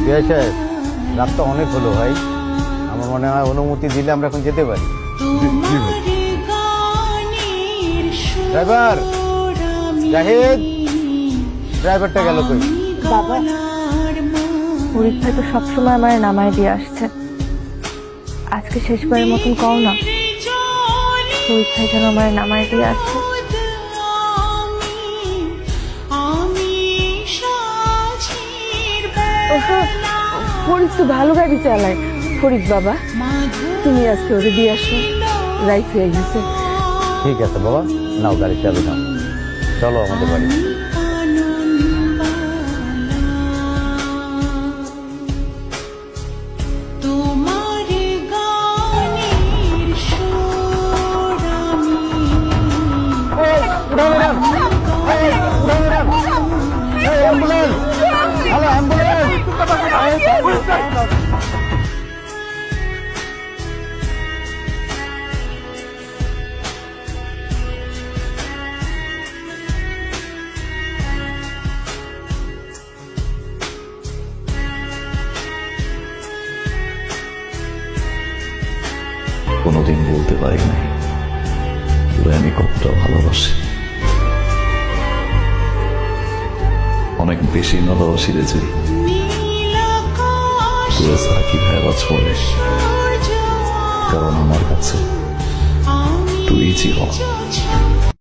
বিআই সাহেব, রাত তো অনেক হলো ভাই, আমার মনে হয় অনুমতি দিলে আমরা এখন যেতে পারি। ড্রাইভার জাহিদ, ড্রাইভারটা গেল কই? বাবা, পরীক্ষায় তো সবসময় আমার নামায় দিয়ে আসছে, আজকে শেষবারের মতন কও না, পরীক্ষায় যেন আমার নামায় দিয়ে আসছে। ফরিদ তো ভালো গাড়ি চালায়। ফরিদ বাবা, তুমি আজকে ওরে দিয়ে আসো, রাইট হয়ে গেছে। ঠিক আছে বাবা, নাও গাড়ি চাবি নাও, চলো আমাদের বাড়ি। কোনোদিন বলতে পারি নাই তোরে আমি কতটা ভালোবাসি, অনেক বেশি ভালোবাসি রে যে তোরে ছাড়া কিভাবে বাঁচবো রে, কারণ আমার কাছে তুই জীবন।